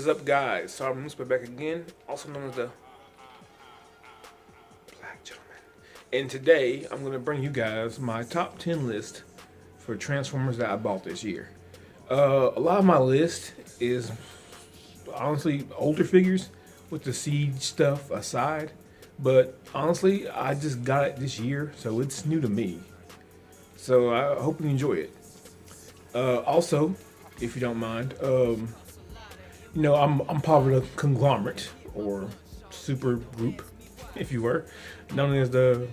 What is up, guys? Sorry, I'm back again, also known as the Black Gentleman. And today, I'm going to bring you guys my top 10 list for Transformers that I bought this year. A lot of my list is honestly older figures with the Siege stuff aside. But honestly, I just got it this year, so it's new to me. So I hope you enjoy it. Also, if you don't mind, you know, I'm part of the conglomerate or super group, if you were, known as the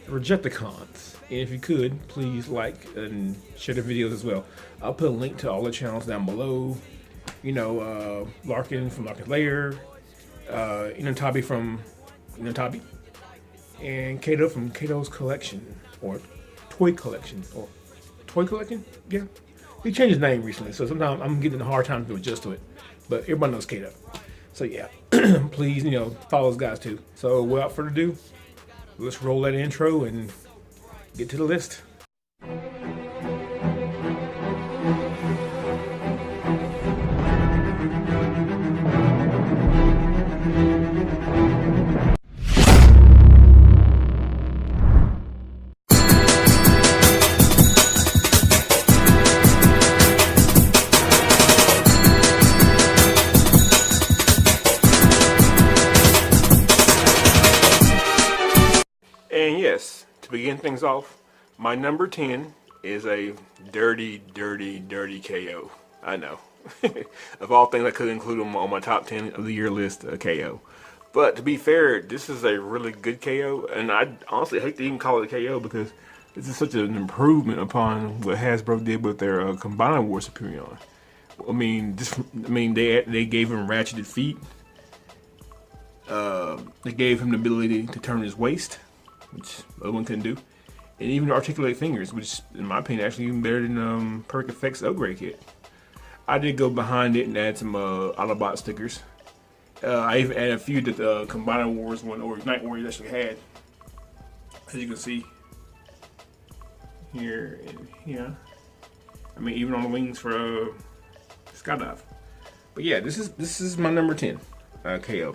Rejections. And if you could, please like and share the videos as well. I'll put a link to all the channels down below. You know, Larkin from Larkin's Lair, Enewtabie from Enewtabie, and Kato from Kato's Collection, or Toy Collection, or Toy Collection? Yeah. He changed his name recently, so sometimes I'm getting a hard time to adjust to it. But everybody knows Kato. So yeah, please, you know, follow those guys too. So without further ado, let's roll that intro and get to the list. And yes, to begin things off, my number 10 is a dirty KO. I know. Of all things, I could include them on my top 10 of the year list, a KO. But to be fair, this is a really good KO, and I honestly hate to even call it a KO because this is such an improvement upon what Hasbro did with their Combiner Wars Superion. I mean, they gave him ratcheted feet. They gave him the ability to turn his waist, which the other one couldn't do, and even articulate fingers, which in my opinion actually even better than Perk Effects Upgrade Kit. I did go behind it and add some Autobot stickers. I even added a few that the Combiner Wars one or Night Warriors actually had, as you can see here and here. I mean, even on the wings for Skydive. But yeah, this is my number 10 KO.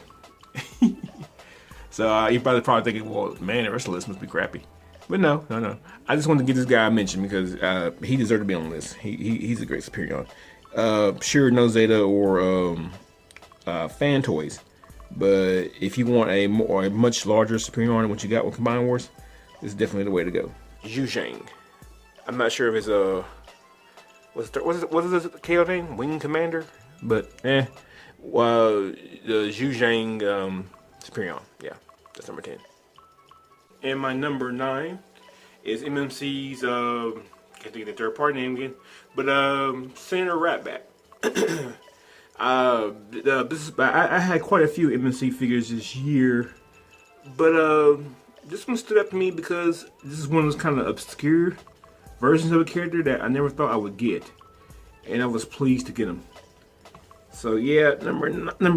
So you probably thinking, well, man, the rest of the list must be crappy. But no. I just wanted to get this guy mentioned because he deserved to be on the list. He's a great Superion. Sure, no Zeta or fan toys, but if you want a much larger Superion than what you got with Combine Wars, this is definitely the way to go. Zhuzhang. I'm not sure if it's what is this KO name? Wing Commander? But well, the Zhuzhang Superion. Yeah, that's number 10. And my number 9 is MMC's, can't think of the third party name again, but Senator Ratbat. I had quite a few MMC figures this year, but this one stood out to me because this is one of those kind of obscure versions of a character that I never thought I would get, and I was pleased to get him. So yeah, number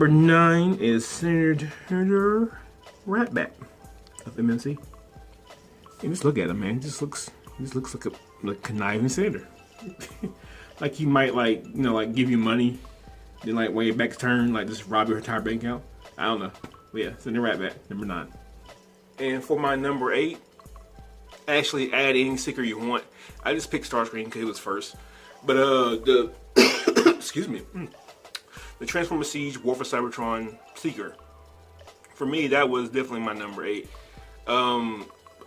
9 is Senator Ratbat of MMC. And just look at him, man. He just looks like a conniving senator. Like he might like give you money, then like when your back's turned, like just rob your entire bank account. I don't know. But yeah, Senator Ratbat, number 9. And for my number 8, actually add any sticker you want. I just picked Starscream because it was first. But the excuse me. The Transformers Siege War for Cybertron Seeker. For me, that was definitely my number 8.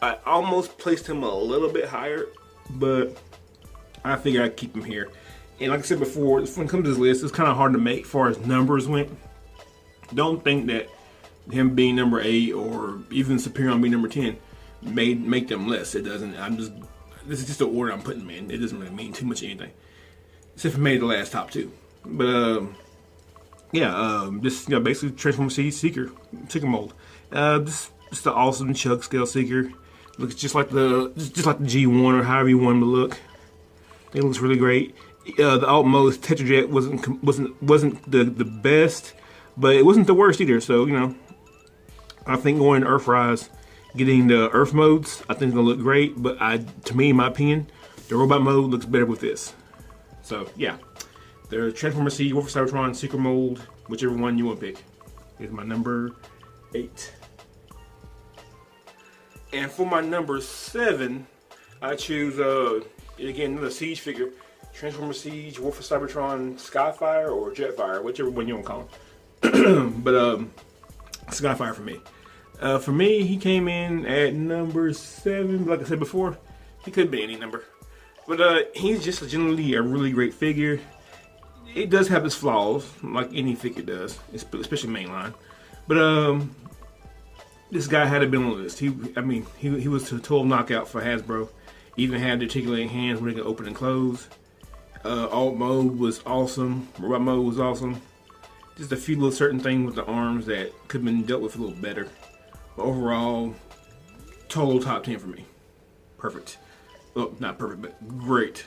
I almost placed him a little bit higher, but I figured I'd keep him here. And like I said before, when it comes to this list, it's kind of hard to make as far as numbers went. Don't think that him being number 8 or even Superion being number 10 make them less. It doesn't. This is just the order I'm putting them in. It doesn't really mean too much of anything. Except for maybe the last top 2. But yeah, this basically Transformers Siege Seeker mold. This is the awesome Chug Scale Seeker. Looks just like the G1 or however you want him to look. It looks really great. The Outmost Tetrajet wasn't the best, but it wasn't the worst either. So I think going to Earthrise, getting the Earth modes, I think it's gonna look great. But to me, in my opinion, the robot mode looks better with this. So yeah, The Transformer Siege, War for Cybertron, Secret Mold, whichever one you want to pick. Is my number 8. And for my number 7, I choose, again, another Siege figure. Transformer Siege, War for Cybertron, Skyfire, or Jetfire, whichever one you want to call him. But, Skyfire for me. For me, he came in at number 7. Like I said before, he could be any number. But he's just generally a really great figure. It does have its flaws, like any figure does, especially mainline. But this guy had to be on the list. He was a total knockout for Hasbro. Even had the articulating hands where they could open and close. Alt mode was awesome. Robot mode was awesome. Just a few little certain things with the arms that could have been dealt with a little better. But overall, total top 10 for me. Perfect. Well, not perfect, but great.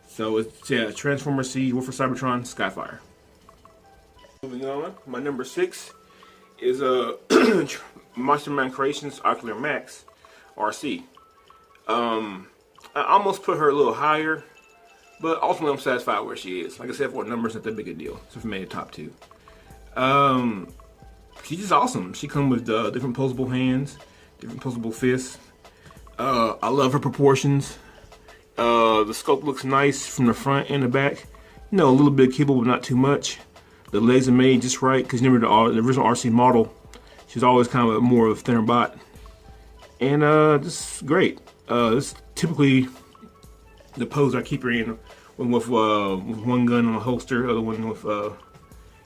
So it's Transformer Siege, War for Cybertron, Skyfire. Moving on, my number 6 is Mastermind Creations Ocular Max RC. I almost put her a little higher, but ultimately I'm satisfied where she is. Like I said, for a number, it's not that big a deal. So for me, the top 2. She's just awesome. She comes with different posable hands, different posable fists. I love her proportions. The sculpt looks nice from the front and the back. You know, a little bit kibble, but not too much. The legs are made just right, because remember the original RC model, she was always kind of more of a thinner bot. And this is great. This is typically the pose I keep her in, with one gun on a holster, other one with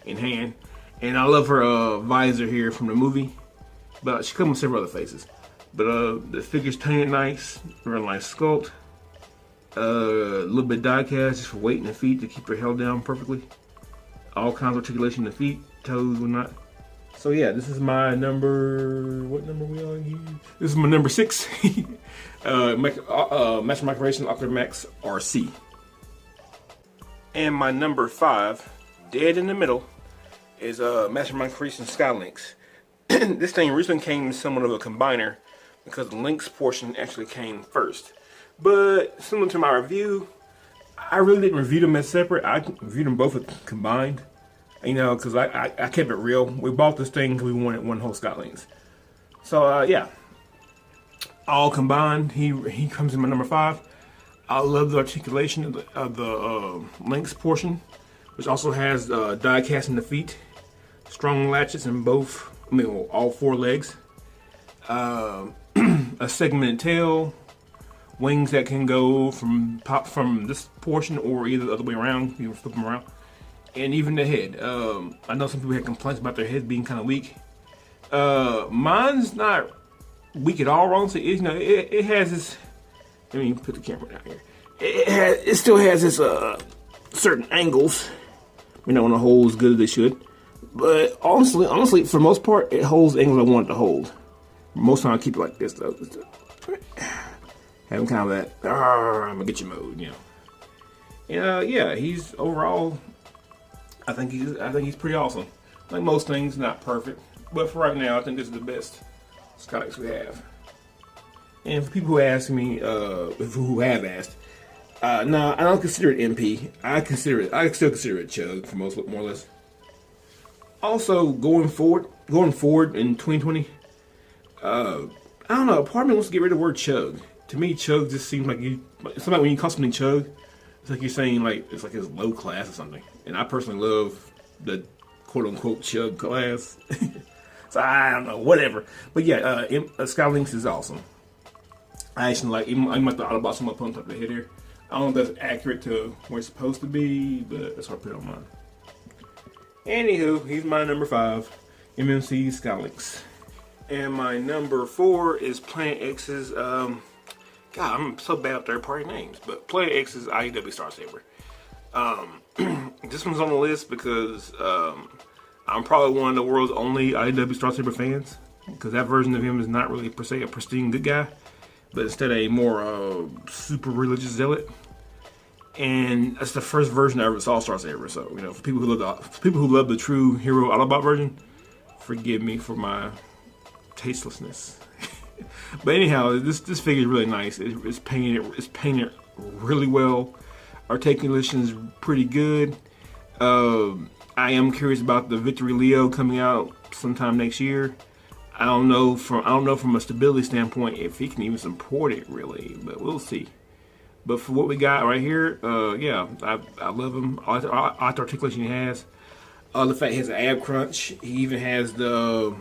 in hand. And I love her visor here from the movie, but she comes with several other faces. But the figure's painted nice, very nice sculpt. A little bit die cast just for weight in the feet to keep her held down perfectly. All kinds of articulation in the feet, toes, whatnot. So yeah, this is my number. What number we on here? This is my number 6. Mastermind Creations Ocular Max RC. And my number 5, dead in the middle, is Mastermind Creations Skylinks. This thing recently came somewhat of a combiner because the links portion actually came first. But similar to my review, I really didn't review them as separate. I reviewed them both combined. You know, because I kept it real. We bought this thing because we wanted one whole Skylinks. So yeah, all combined, he comes in my number 5. I love the articulation of the links portion, which also has die cast in the feet, strong latches in both. All 4 legs. A segmented tail, wings that can go pop from this portion or either the other way around. You can flip them around, and even the head. I know some people had complaints about their head being kind of weak. Mine's not weak at all. Wrong. So it has this. Let me put the camera down here. It still has its certain angles. We don't want to hold as good as they should. But honestly, for the most part, it holds the angles I want it to hold. Most time I keep it like this though. Having kind of that, I'm gonna get you mode, you know. And yeah, he's overall, I think he's pretty awesome. Like most things, not perfect, but for right now, I think this is the best Skylinks we have. And for people who ask me, who have asked, no, I don't consider it MP. I still consider it Chug for more or less. Also, going forward in 2020, I don't know. Part of me wants to get rid of the word Chug. To me, Chug just seems like it's like when you call something Chug, it's like you're saying it's like it's low class or something. And I personally love the quote unquote Chug class. So I don't know, whatever. But yeah, Skylinks is awesome. I actually like the Autobots on my on top of the head here. I don't know if that's accurate to where it's supposed to be, but that's what I put on mine. Anywho, he's my number 5, MMC Skylinks. And my number 4 is Planet X's, God, I'm so bad at third-party names, but Planet X's IEW Star Saber. This one's on the list because I'm probably one of the world's only IEW Star Saber fans, because that version of him is not really per se a pristine good guy, but instead a more super religious zealot. And that's the first version I ever saw Star Saber. So for people who love the true hero Autobot version, forgive me for my tastelessness. But anyhow, this figure is really nice. It's painted really well. Articulation is pretty good. I am curious about the Victory Leo coming out sometime next year. I don't know from a stability standpoint if he can even support it really, but we'll see. But for what we got right here, yeah, I love him. I like the articulation he has. The fact he has an ab crunch. He even has the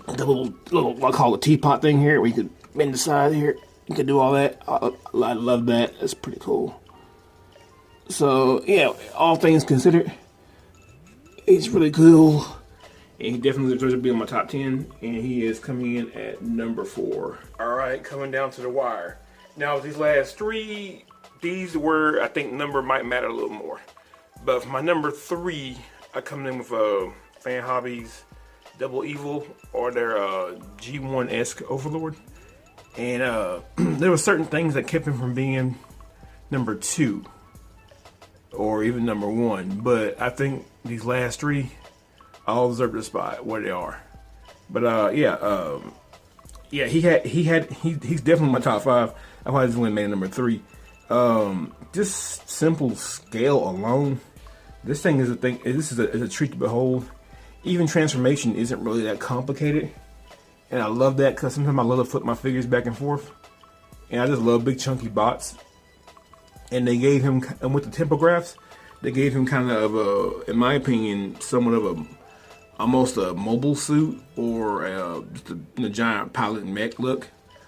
little I call it teapot thing here, where you could bend the side here. You can do all that. I love that. That's pretty cool. So yeah, all things considered, he's really cool. And he definitely deserves to be on my top 10. And he is coming in at number 4. Alright, coming down to the wire. Now these last 3, these were, I think number might matter a little more. But for my number 3, I come in with Fan Hobbies Double Evil, or their G1-esque Overlord. And there were certain things that kept him from being number 2. Or even number 1. But I think these last 3 all deserve the spot where they are. But yeah, he's definitely my top 5. I probably just only made number 3. Just simple scale alone, this thing is a thing. This is a treat to behold. Even transformation isn't really that complicated, and I love that because sometimes I love to flip my figures back and forth, and I just love big chunky bots. And they gave him, and with the tempographs, they gave him kind of in my opinion, somewhat of almost a mobile suit, or just a giant pilot mech look,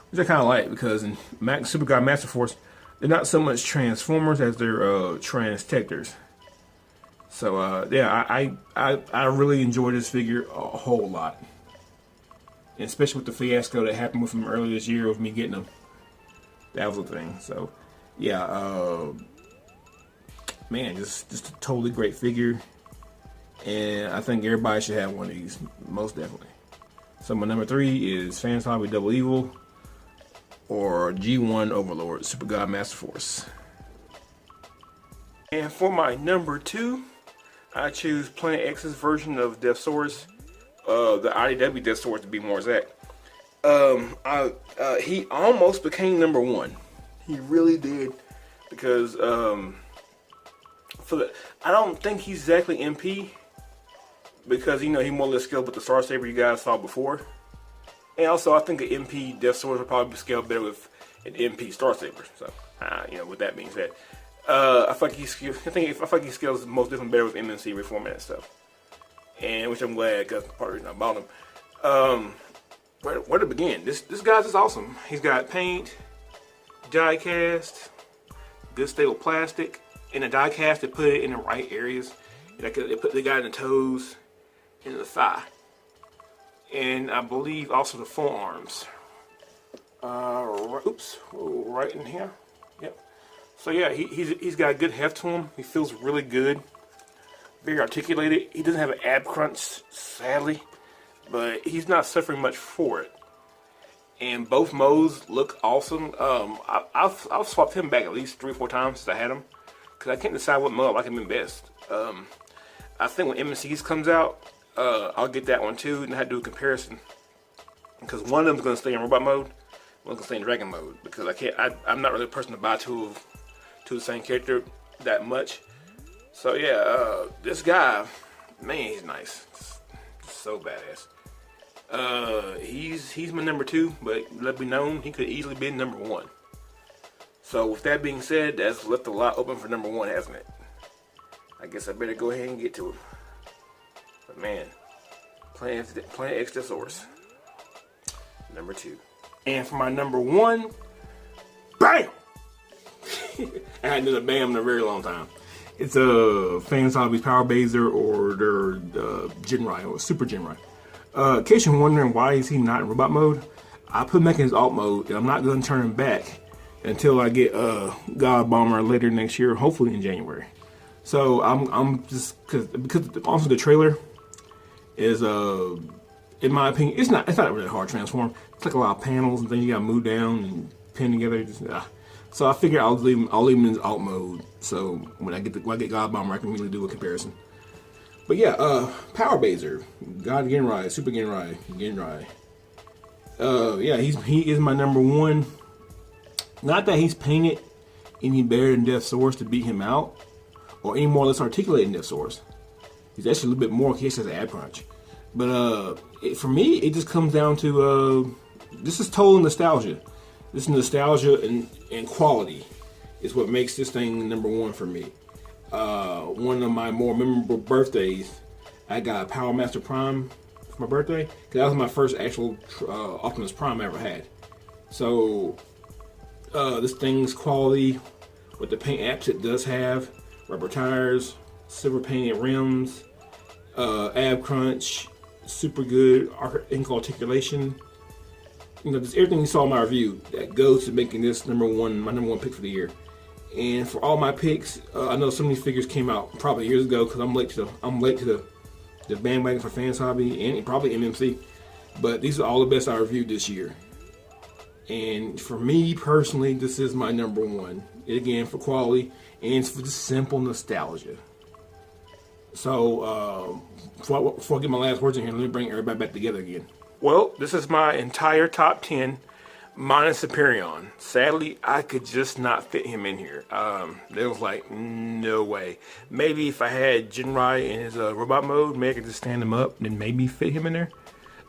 which I kind of like, because in Super God Master Force, they're not so much transformers as they're transtectors. So yeah, I really enjoy this figure a whole lot, and especially with the fiasco that happened with him earlier this year with me getting him. That was the thing. So yeah, man, just a totally great figure. And I think everybody should have one of these, most definitely. So my number 3 is Fans Hobby Double Evil, or G1 Overlord, Super God Master Force. And for my number 2, I choose Planet X's version of Death Source, the IDW Death Source to be more exact. He almost became number 1. He really did, because I don't think he's exactly MP. Because, you know, he more or less scaled with the Star Saber you guys saw before. And also, I think an MP Death Sword will probably scale better with an MP Star Saber. So, you know, with that being said, I feel like he scales most definitely better with MNC reformatted stuff. And which I'm glad, because part of the reason I bought him. Where to begin? This guy's just awesome. He's got paint, die cast, good stable plastic, and the die cast, they put it in the right areas. They put the guy in the toes, in the thigh, and I believe also the forearms. Right in here. Yep. So yeah, he's got a good heft to him. He feels really good, very articulated. He doesn't have an ab crunch, sadly, but he's not suffering much for it. And both modes look awesome. I've swapped him back at least 3 or 4 times since I had him, because I can't decide what mode I like him in best. I think when MCs comes out, I'll get that one too, and I have to do a comparison, because one of them is going to stay in robot mode, one's going to stay in dragon mode, because I'm not really a person to buy two of the same character that much. So yeah, this guy, man, he's nice, just so badass. He's my number 2, but let me known he could easily be number 1. So with that being said, that's left a lot open for number 1, hasn't it? I guess I better go ahead and get to it. But man, Planet X Death Source, number 2. And for my number 1, bam! I hadn't done a bam in a very long time. It's a Fans Hobbies Power Baser, or their Jinrai, or Super Jinrai. In case you're wondering why is he not in robot mode, I put him back in his alt mode, and I'm not going to turn him back until I get God Bomber later next year, hopefully in January. So I'm just because also the trailer is in my opinion, it's not really hard to transform. It's like a lot of panels and things you gotta move down and pin together. So I figure I'll leave him in his alt mode. So when I get God Bomber, I can really do a comparison. But yeah, Power Baser, God Genrai, Super Genrai. Yeah, he is my number 1. Not that he's painted any better than Death Source to beat him out, or any more or less articulated depth source. He's actually a little bit more cases of ab crunch. But for me, it just comes down to this is total nostalgia. This nostalgia and quality is what makes this thing number one for me. One of my more memorable birthdays, I got a Power Master Prime for my birthday, because that was my first actual Optimus Prime I ever had. So this thing's quality, with the paint apps it does have, rubber tires, silver painted rims, ab crunch, super good ink articulation. You know, just everything you saw in my review that goes to making this my number one pick for the year. And for all my picks, I know some of these figures came out probably years ago, because I'm late to the bandwagon for Fans Hobby and probably MMC. But these are all the best I reviewed this year. And for me personally, this is my number one. Again, for quality and for just simple nostalgia. So before I get my last words in here, let me bring everybody back together again. Well, this is my entire top 10 minus Superion. Sadly, I could just not fit him in here. There was like, no way. Maybe if I had Jinrai in his robot mode, maybe I could just stand him up and maybe fit him in there.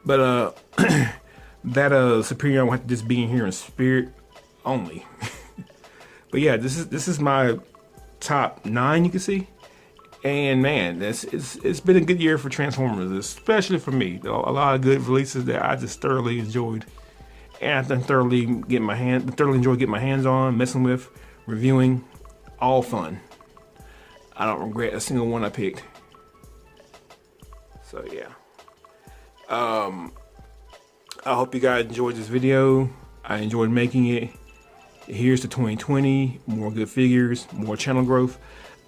But that Superion will have to just be in here in spirit only. But yeah, this is my top 9, you can see. And man, it's been a good year for Transformers, especially for me. A lot of good releases that I just thoroughly enjoyed, and I thoroughly enjoy getting my hands on, messing with, reviewing, all fun. I don't regret a single one I picked. So yeah, I hope you guys enjoyed this video. I enjoyed making it. Here's to 2020, more good figures, more channel growth.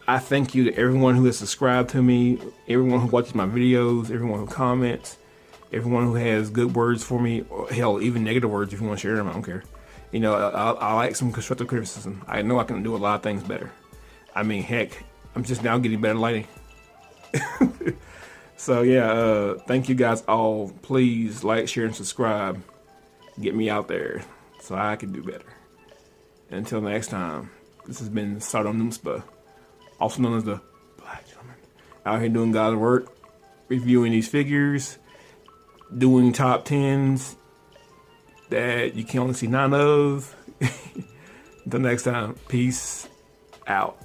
I thank you to everyone who has subscribed to me, everyone who watches my videos, everyone who comments, everyone who has good words for me, or hell, even negative words if you want to share them, I don't care. You know, I like some constructive criticism. I know I can do a lot of things better. I mean, heck, I'm just now getting better lighting. So yeah, thank you guys all. Please like, share, and subscribe. Get me out there so I can do better. And until next time, this has been Sardom Noomspa, also known as the Black Gentleman, out here doing God's work, reviewing these figures, doing top 10s that you can only see 9 of. Until next time, peace out.